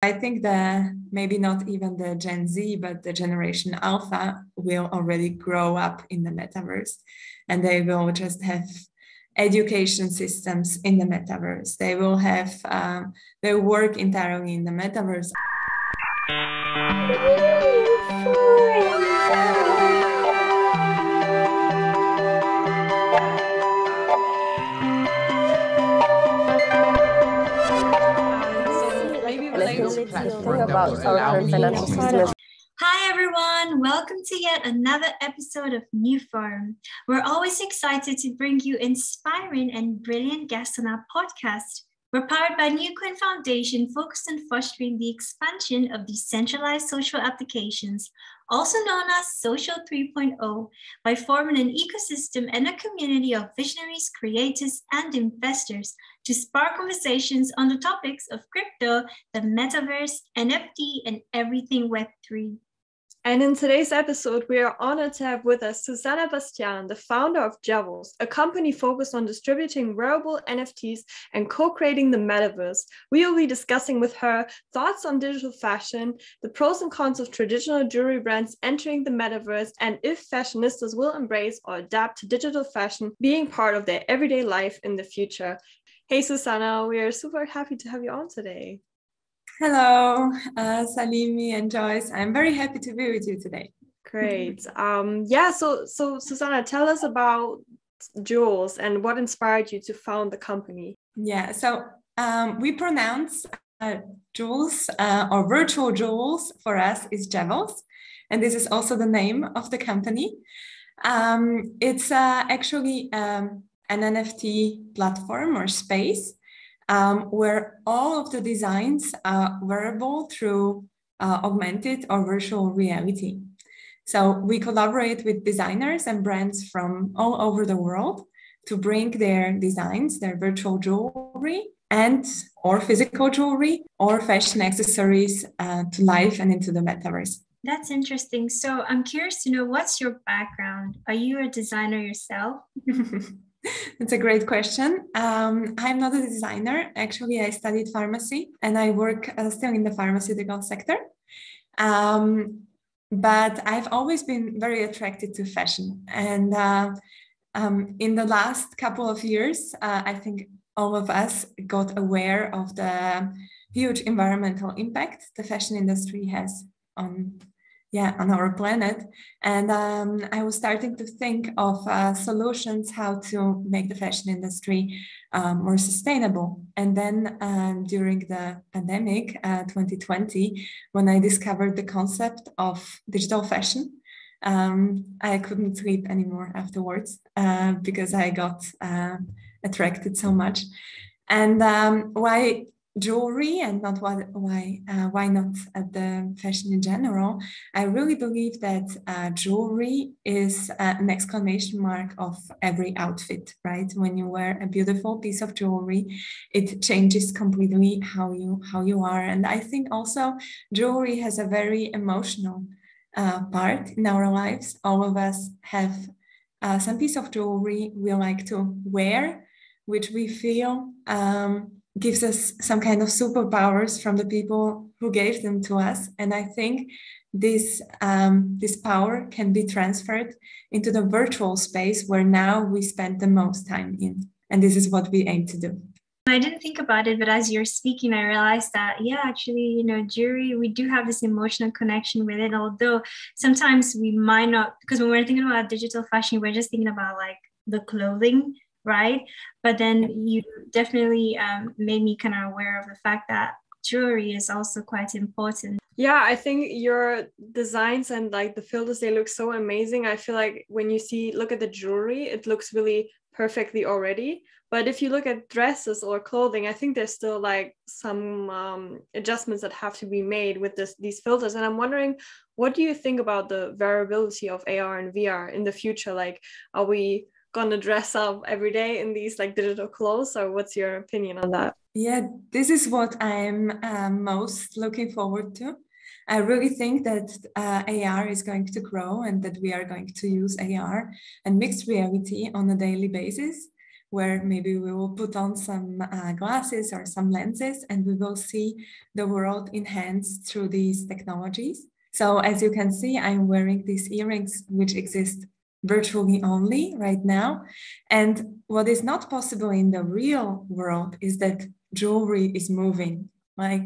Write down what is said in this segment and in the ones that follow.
I think maybe not even the Gen Z, but the generation Alpha will already grow up in the metaverse, and they will just have education systems in the metaverse. They will have they work entirely in the metaverse. Hi everyone, welcome to yet another episode of NewForum. We're always excited to bring you inspiring and brilliant guests on our podcast. We're powered by NewCoin Foundation, focused on fostering the expansion of decentralized social applications, also known as Social 3.0, by forming an ecosystem and a community of visionaries, creators, and investors to spark conversations on the topics of crypto, the metaverse, NFT, and everything Web3. And in today's episode, we are honored to have with us Zuzana Bastian, the founder of Jevels, a company focused on distributing wearable NFTs and co-creating the Metaverse. We will be discussing with her thoughts on digital fashion, the pros and cons of traditional jewelry brands entering the Metaverse, and if fashionistas will embrace or adapt to digital fashion being part of their everyday life in the future. Hey, Zuzana, we are super happy to have you on today. Hello, Salimi and Joyce. I'm very happy to be with you today. Great. So Zuzana, tell us about Jewels and what inspired you to found the company. Yeah, so we pronounce jewels or virtual jewels for us is Jevels, and this is also the name of the company. It's actually an NFT platform or space where all of the designs are wearable through augmented or virtual reality. So we collaborate with designers and brands from all over the world to bring their designs, their virtual jewelry or physical jewelry or fashion accessories to life and into the metaverse. That's interesting. So I'm curious to know, what's your background? Are you a designer yourself? That's a great question. I'm not a designer. Actually, I studied pharmacy and I work still in the pharmaceutical sector. But I've always been very attracted to fashion. And in the last couple of years, I think all of us got aware of the huge environmental impact the fashion industry has on our planet. And I was starting to think of solutions how to make the fashion industry more sustainable. And then during the pandemic, 2020, when I discovered the concept of digital fashion, I couldn't sleep anymore afterwards because I got attracted so much. And why jewelry and not why not the fashion in general? I really believe that jewelry is an exclamation mark of every outfit, right? When you wear a beautiful piece of jewelry, it changes completely how you are. And I think also jewelry has a very emotional part in our lives. All of us have some piece of jewelry we like to wear, which we feel gives us some kind of superpowers from the people who gave them to us. And I think this power can be transferred into the virtual space where now we spend the most time in. And this is what we aim to do. I didn't think about it, but as you're speaking, I realized that, actually, jewelry, we do have this emotional connection with it, although sometimes we might not, because when we're thinking about digital fashion, we're just thinking about like the clothing, right? But then you definitely made me kind of aware of the fact that jewelry is also quite important. Yeah, I think your designs and like the filters, they look so amazing. I feel like when you look at the jewelry, it looks really perfectly already. But if you look at dresses or clothing, I think there's still like some adjustments that have to be made with these filters. And I'm wondering, what do you think about the variability of AR and VR in the future? Like, are we gonna dress up every day in these like digital clothes, or what's your opinion on that? Yeah, this is what I'm most looking forward to. I really think that AR is going to grow and that we are going to use AR and mixed reality on a daily basis. where maybe we will put on some glasses or some lenses, and we will see the world enhanced through these technologies. So as you can see, I'm wearing these earrings, which exist virtually only right now. And what is not possible in the real world is that jewelry is moving. Like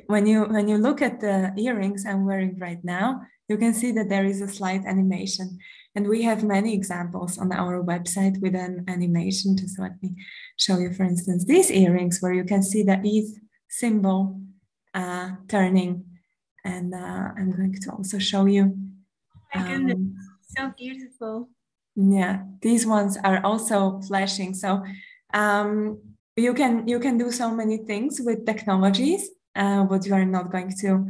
when you look at the earrings I'm wearing right now, you can see that there is a slight animation. And we have many examples on our website with an animation. Just let me show you, for instance, these earrings where you can see the ETH symbol turning. And I'm going to also show you. Oh my goodness, so beautiful. Yeah, these ones are also flashing. So you can do so many things with technologies, what you are not going to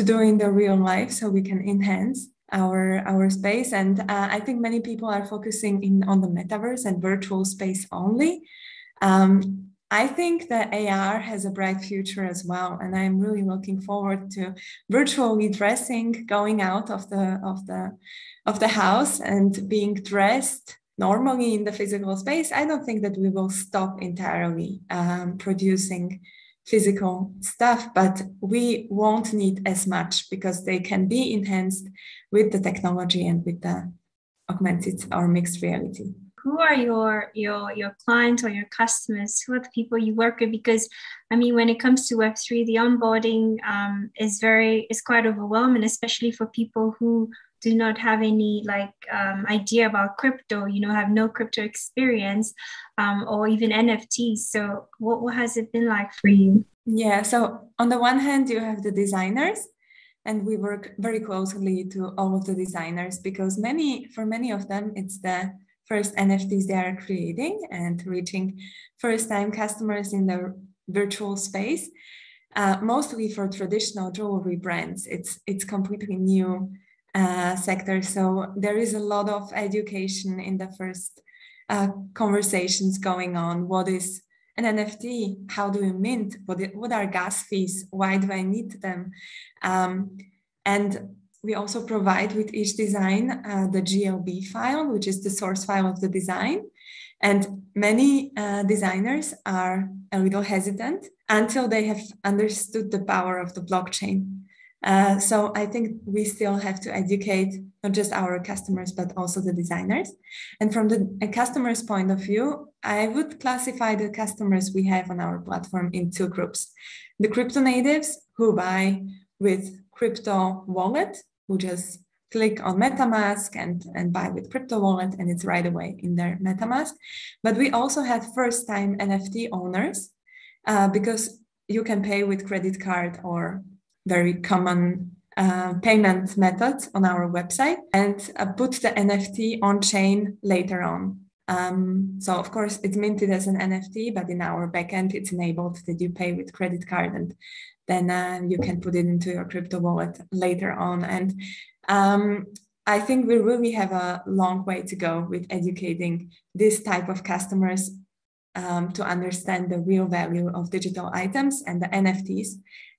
do in the real life. So we can enhance our space. And I think many people are focusing on the metaverse and virtual space only. I think that AR has a bright future as well, and I'm really looking forward to virtually dressing, going out of the house and being dressed normally in the physical space. I don't think that we will stop entirely producing physical stuff, but we won't need as much because they can be enhanced with the technology and with the augmented or mixed reality. Who are your clients or your customers? Who are the people you work with? Because I mean, when it comes to Web3, the onboarding is quite overwhelming, especially for people who do not have any idea about crypto, have no crypto experience, or even NFTs. So what has it been like for you? Yeah, so on the one hand, you have the designers, and we work very closely to all of the designers because for many of them, it's the first NFTs they are creating and reaching first-time customers in the virtual space. Mostly for traditional jewelry brands, it's completely new sector. So there is a lot of education in the first conversations going on. What is an NFT? How do you mint? What are gas fees? Why do I need them? And we also provide with each design the GLB file, which is the source file of the design. And many designers are a little hesitant until they have understood the power of the blockchain. So I think we still have to educate not just our customers, but also the designers. And from a customer's point of view, I would classify the customers we have on our platform in two groups. The crypto natives who buy with crypto wallet, who just click on MetaMask and buy with crypto wallet, and it's right away in their MetaMask. But we also have first-time NFT owners because you can pay with credit card or very common payment methods on our website and put the NFT on chain later on. So of course it's minted as an NFT, but in our backend it's enabled that you pay with credit card and then you can put it into your crypto wallet later on. And I think we really have a long way to go with educating this type of customers to understand the real value of digital items and the NFTs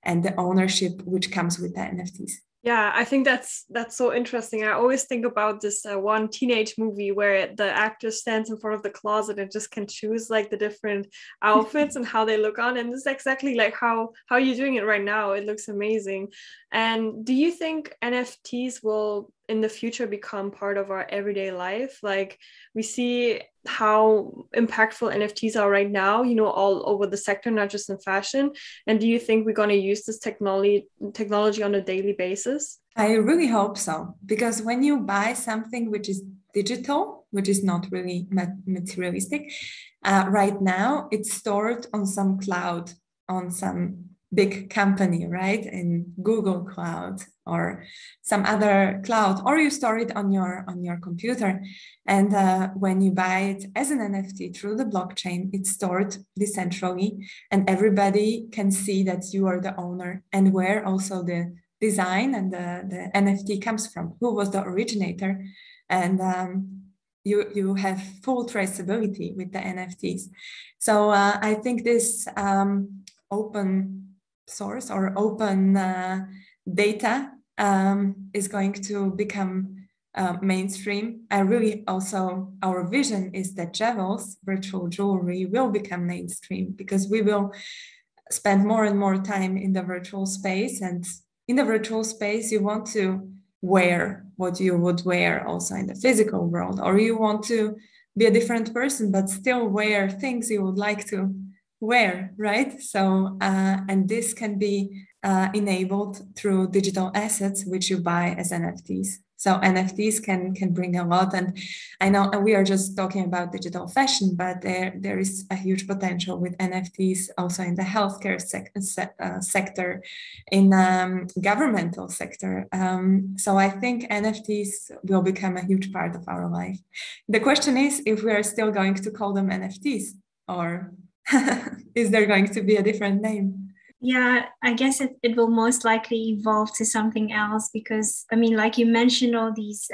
and the ownership which comes with the NFTs. Yeah, I think that's so interesting. I always think about this one teenage movie where the actor stands in front of the closet and just can choose like the different outfits and how they look on. And this is exactly like how you're doing it right now. It looks amazing. And do you think NFTs will in the future become part of our everyday life? Like we see how impactful NFTs are right now, all over the sector, not just in fashion. And do you think we're going to use this technology on a daily basis? I really hope so, because when you buy something which is digital, which is not really materialistic, right now it's stored on some cloud, on some big company, right? In Google Cloud or some other cloud, or you store it on your computer. And when you buy it as an NFT through the blockchain, it's stored decentrally, and everybody can see that you are the owner and where also the design and the NFT comes from, who was the originator. And you have full traceability with the NFTs. So I think this open source or open data is going to become mainstream. Our vision is that Jevels virtual jewelry will become mainstream, because we will spend more and more time in the virtual space, and in the virtual space you want to wear what you would wear also in the physical world, or you want to be a different person but still wear things you would like to wear, right? So and this can be enabled through digital assets which you buy as NFTs. So NFTs can bring a lot, and I know we are just talking about digital fashion, but there is a huge potential with NFTs also in the healthcare sector, in governmental sector. So I think NFTs will become a huge part of our life. The question is if we are still going to call them NFTs, or is there going to be a different name? Yeah, I guess it will most likely evolve to something else, because I mean, like you mentioned, all these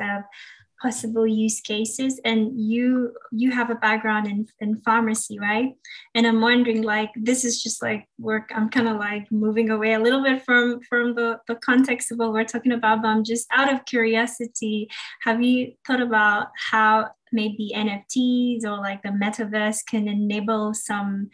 possible use cases, and you have a background in pharmacy, right? And I'm wondering, like, this is just like work. I'm kind of like moving away a little bit from the context of what we're talking about, but I'm just out of curiosity. Have you thought about how maybe NFTs or like the metaverse can enable some,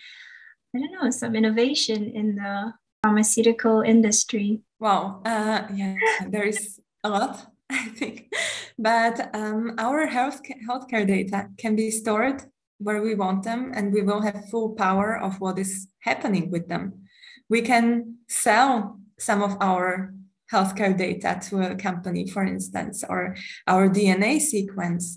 I don't know, some innovation in the pharmaceutical industry? Wow, yeah, there is a lot, I think. But our healthcare data can be stored where we want them, and we will have full power of what is happening with them. We can sell some of our healthcare data to a company, for instance, or our DNA sequence.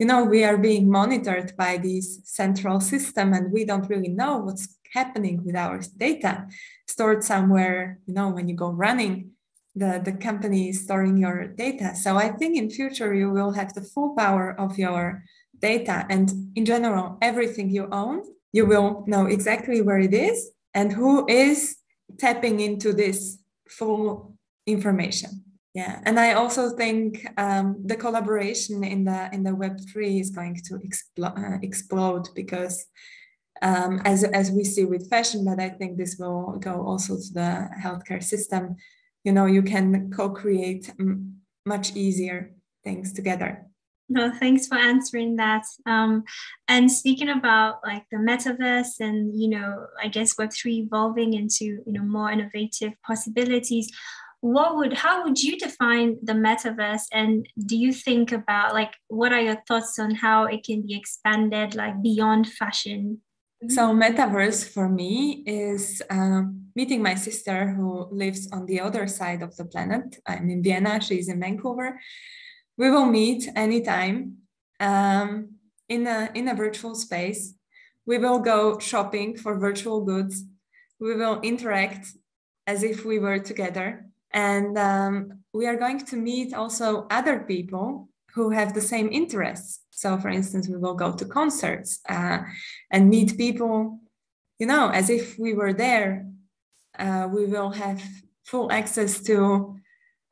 We are being monitored by this central system, and we don't really know what's happening with our data stored somewhere. When you go running, the company is storing your data. So I think in future you will have the full power of your data, and in general, everything you own, you will know exactly where it is and who is tapping into this full information. Yeah, and I also think the collaboration in the Web3 is going to explode, because as we see with fashion, but I think this will go also to the healthcare system. You can co-create much easier things together. No, thanks for answering that. And speaking about like the metaverse and, I guess Web3 evolving into, more innovative possibilities, how would you define the metaverse? And do you think about, like, what are your thoughts on how it can be expanded, like, beyond fashion? So metaverse for me is meeting my sister who lives on the other side of the planet. I'm in Vienna, she's in Vancouver. We will meet anytime in a virtual space. We will go shopping for virtual goods. We will interact as if we were together. And we are going to meet also other people who have the same interests. So, for instance, we will go to concerts and meet people, as if we were there. We will have full access to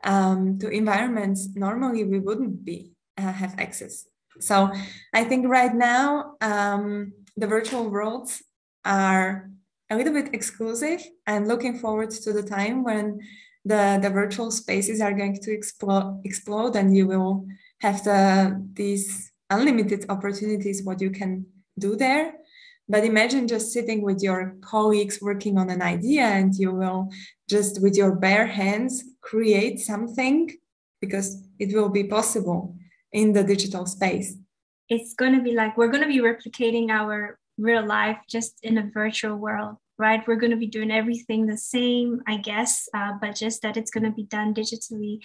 environments normally we wouldn't have access. So I think right now the virtual worlds are a little bit exclusive. I'm looking forward to the time when the virtual spaces are going to explode, and you will have these unlimited opportunities what you can do there. But imagine just sitting with your colleagues working on an idea, and you will just with your bare hands create something, because it will be possible in the digital space. It's going to be like we're going to be replicating our real life just in a virtual world, right? We're going to be doing everything the same, I guess, but just that it's going to be done digitally.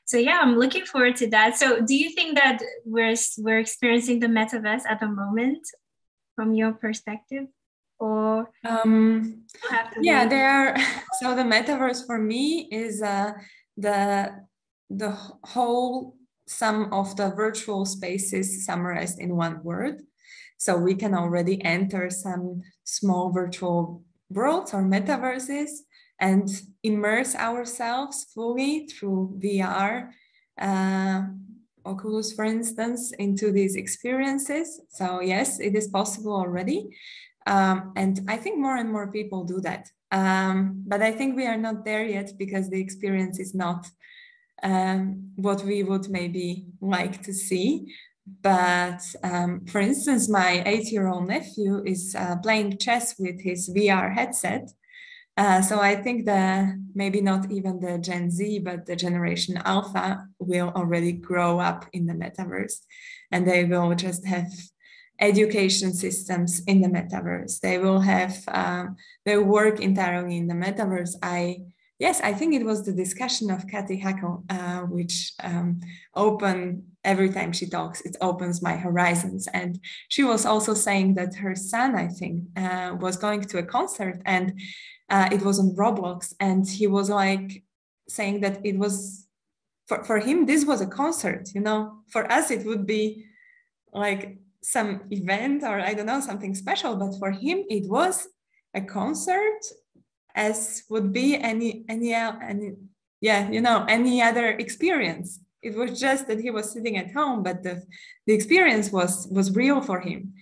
So yeah, I'm looking forward to that. So do you think that we're experiencing the metaverse at the moment from your perspective? Or yeah, there are. So the metaverse for me is the whole sum of the virtual spaces summarized in one word. So we can already enter some small virtual worlds or metaverses and immerse ourselves fully through VR, Oculus, for instance, into these experiences. So yes, it is possible already. And I think more and more people do that. But I think we are not there yet, because the experience is not what we would maybe like to see. But for instance, my 8-year-old nephew is playing chess with his VR headset. So I think that maybe not even the Gen Z, but the generation Alpha will already grow up in the metaverse, and they will just have education systems in the metaverse. They will have their work entirely in the metaverse. I think it was the discussion of Kathy Hackle, which opened every time she talks, it opens my horizons. And she was also saying that her son, I think, was going to a concert, and it was on Roblox. And he was like saying that it was, for him, this was a concert, you know. For us, it would be like some event or I don't know, something special. But for him, it was a concert, as would be any other experience. It was just that he was sitting at home, but the experience was real for him.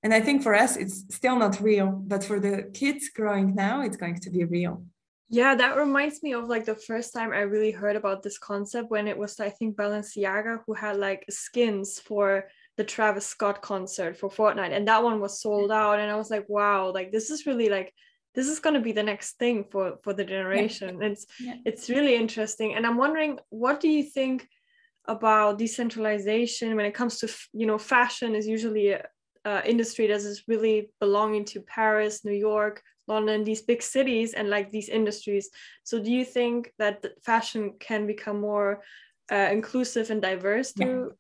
And I think for us, it's still not real, but for the kids growing now, it's going to be real. Yeah, that reminds me of like the first time I really heard about this concept, when it was, I think, Balenciaga who had like skins for the Travis Scott concert for Fortnite, and that one was sold out. And I was like, wow, like this is really like, this is going to be the next thing for the generation. Yeah. It's really interesting. And I'm wondering, what do you think about decentralization when it comes to, you know, fashion is usually a industry that is really belonging to Paris, New York, London, these big cities, and like these industries. So do you think that fashion can become more inclusive and diverse through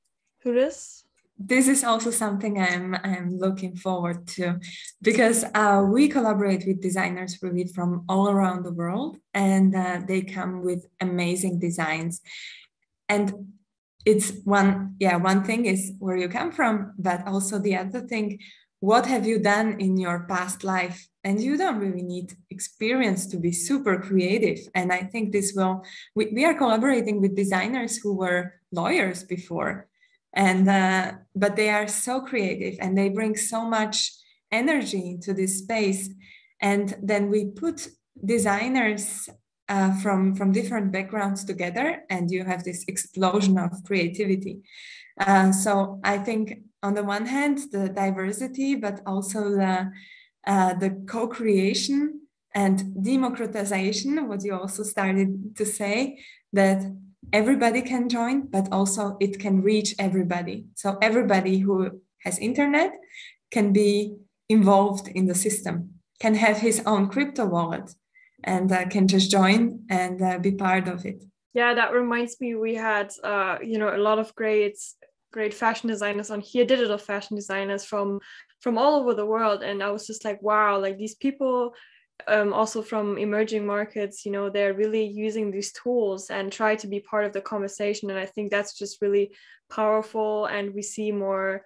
this? This is also something I'm looking forward to, because we collaborate with designers really from all around the world, and they come with amazing designs. And it's one thing is where you come from, but also the other thing, what have you done in your past life? And you don't really need experience to be super creative. And I think we are collaborating with designers who were lawyers before. And but they are so creative, and they bring so much energy into this space. And then we put designers from different backgrounds together, and you have this explosion of creativity. So I think on the one hand, the diversity, but also the co-creation and democratization, what you also started to say, that everybody can join, but also it can reach everybody. So everybody who has internet can be involved in the system, can have his own crypto wallet, and can just join and be part of it. Yeah, that reminds me, we had a lot of great fashion designers on here, digital fashion designers from all over the world. And I was just like, wow, like these people, also from emerging markets, you know, they're really using these tools and try to be part of the conversation. And I think that's just really powerful. And we see more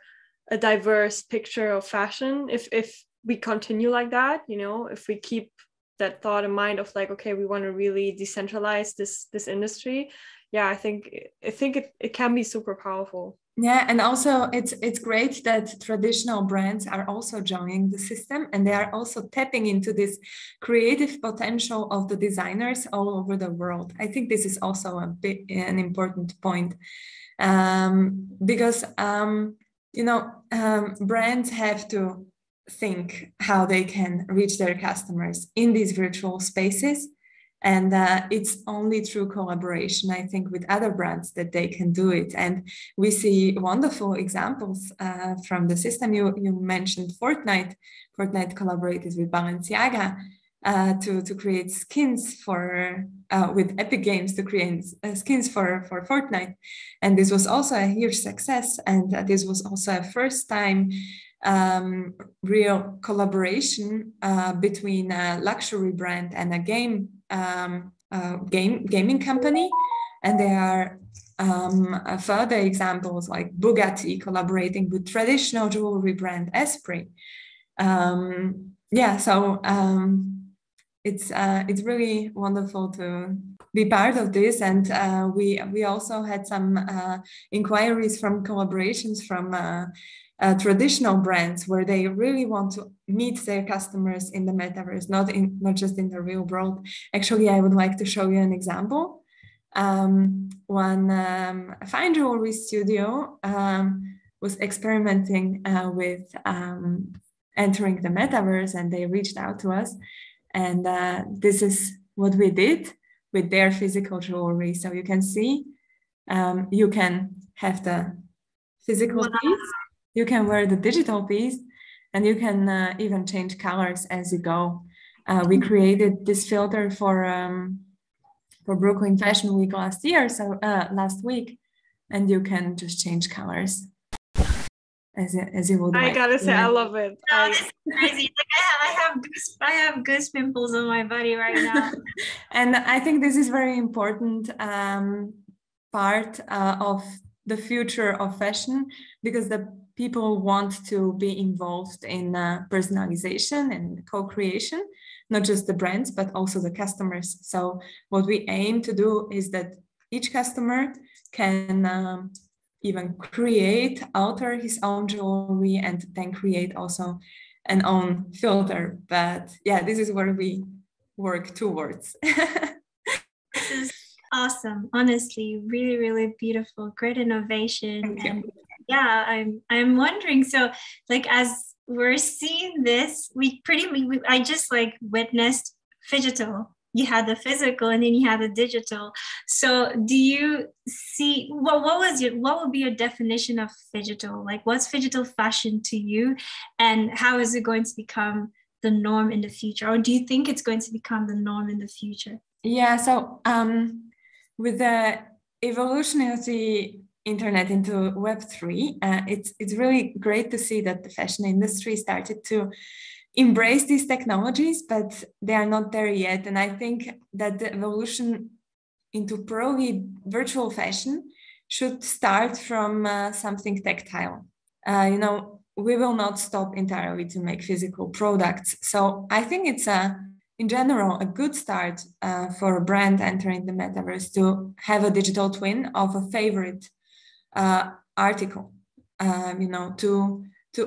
a diverse picture of fashion if we continue like that, you know, if we keep that thought in mind of like, okay, we want to really decentralize this industry. Yeah, I think it can be super powerful. Yeah, and also it's great that traditional brands are also joining the system, and they are also tapping into this creative potential of the designers all over the world. I think this is also an important point, because brands have to think how they can reach their customers in these virtual spaces. And it's only through collaboration, I think, with other brands that they can do it. And we see wonderful examples from the system. You mentioned Fortnite. Fortnite collaborated with Balenciaga to create skins with Epic Games to create skins for Fortnite. And this was also a huge success. And this was also a first time real collaboration between a luxury brand and a gaming company. And there are further examples like Bugatti collaborating with traditional jewelry brand Esprit. It's really wonderful to be part of this. And we also had some inquiries from collaborations from traditional brands where they really want to meet their customers in the metaverse, not just in the real world. Actually, I would like to show you an example. one fine jewelry studio was experimenting with entering the metaverse, and they reached out to us. And this is what we did with their physical jewelry. So you can see, you can have the physical piece, you can wear the digital piece, and you can even change colors as you go. We created this filter for Brooklyn Fashion Week last week, and you can just change colors as you would. I gotta say, I love it. Oh, this is crazy. Like I have goose pimples on my body right now. And I think this is very important part of the future of fashion, because the people want to be involved in personalization and co-creation, not just the brands, but also the customers. So what we aim to do is that each customer can even alter his own jewelry, and then create also an own filter. But yeah, this is where we work towards. This is awesome. Honestly, really, really beautiful, great innovation. And yeah, I'm wondering, so like as we're seeing this, I just like witnessed phygital. You had the physical and then you had the digital. So do you see, what would be your definition of phygital? Like, what's phygital fashion to you, and how is it going to become the norm in the future? Or do you think it's going to become the norm in the future? Yeah, so with the evolution of the internet into Web3, it's really great to see that the fashion industry started to embrace these technologies, but they are not there yet. And I think that the evolution into purely virtual fashion should start from something tactile. We will not stop entirely to make physical products. So I think it's in general a good start for a brand entering the metaverse to have a digital twin of a favorite article, to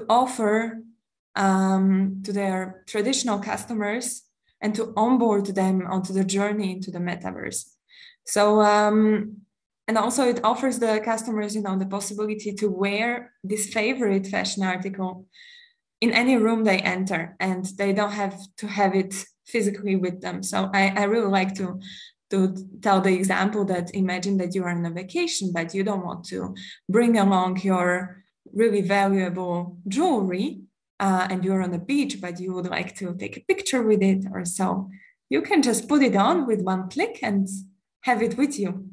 offer to their traditional customers and to onboard them onto the journey into the metaverse. So, and also it offers the customers, the possibility to wear this favorite fashion article in any room they enter, and they don't have to have it physically with them. So I really like to tell the example that imagine that you are on a vacation, but you don't want to bring along your really valuable jewelry, and you're on the beach, but you would like to take a picture with it or so. You can just put it on with one click and have it with you,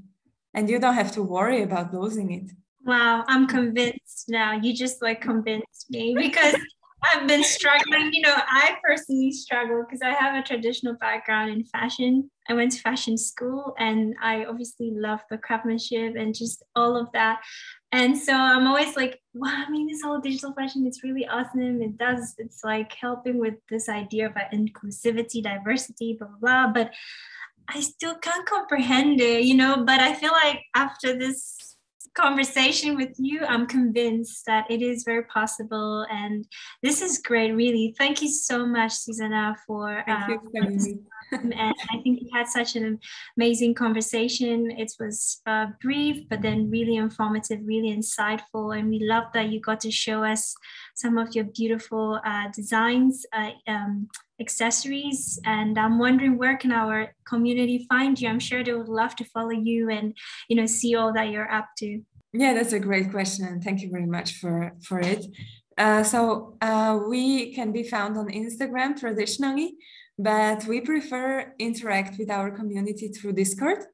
and you don't have to worry about losing it. Wow, I'm convinced now. You just like convinced me, because I've been struggling. I personally struggle because I have a traditional background in fashion. I went to fashion school, and I obviously love the craftsmanship and just all of that. And so I'm always like, wow, this whole digital fashion is really awesome. It's like helping with this idea of inclusivity, diversity, blah, blah, blah. But I still can't comprehend it, but I feel like after this conversation with you, I'm convinced that it is very possible. And this is great, really. Thank you so much, Zuzana, for and I think we had such an amazing conversation. It was brief, but then really informative, really insightful. And we love that you got to show us some of your beautiful designs, accessories. And I'm wondering, where can our community find you? I'm sure they would love to follow you and see all that you're up to. Yeah, that's a great question, and thank you very much for it. So we can be found on Instagram traditionally, but we prefer interact with our community through Discord,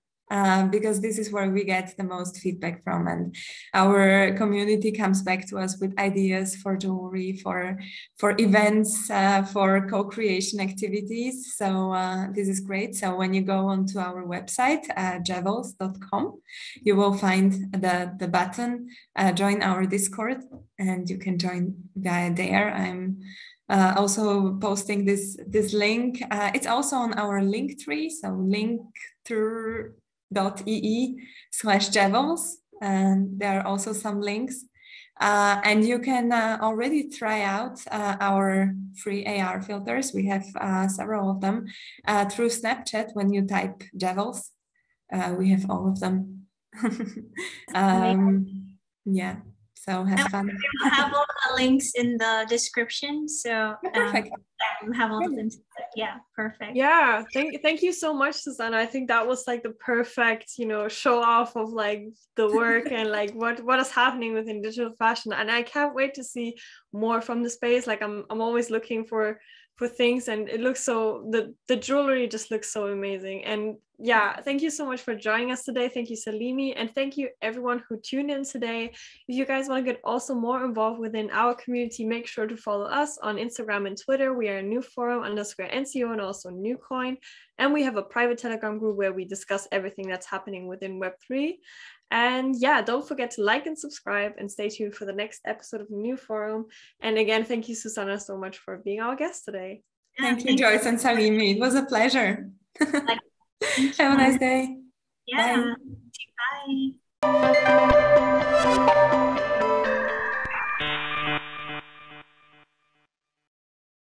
because this is where we get the most feedback from, and our community comes back to us with ideas for jewelry, for events, for co-creation activities. So this is great. So when you go onto our website, jevels.com, you will find the button, join our Discord, and you can join via there. I'm also posting this link. It's also on our link tree, so linktree.ee/Jevels, and there are also some links. And you can already try out our free AR filters. We have several of them through Snapchat when you type Jevels. we have all of them. Yeah, so have fun. We'll have all the links in the description. So Perfect. we have all the links. Yeah, perfect. Yeah, thank you so much, Zuzana. I think that was like the perfect, show off of like the work and like what is happening within digital fashion. And I can't wait to see more from the space. Like I'm always looking for things, and it looks so, the jewelry just looks so amazing. And yeah, thank you so much for joining us today. Thank you, Salimi, and thank you everyone who tuned in today. If you guys want to get also more involved within our community, make sure to follow us on Instagram and Twitter. We are NewForum_NCO and also NewCoin, and we have a private Telegram group where we discuss everything that's happening within Web3. And yeah, don't forget to like and subscribe, and stay tuned for the next episode of NewForum. And again, thank you, Zuzana, so much for being our guest today. Thank you, Joyce and Salimi. It was a pleasure. Have a nice day. Yeah. Bye.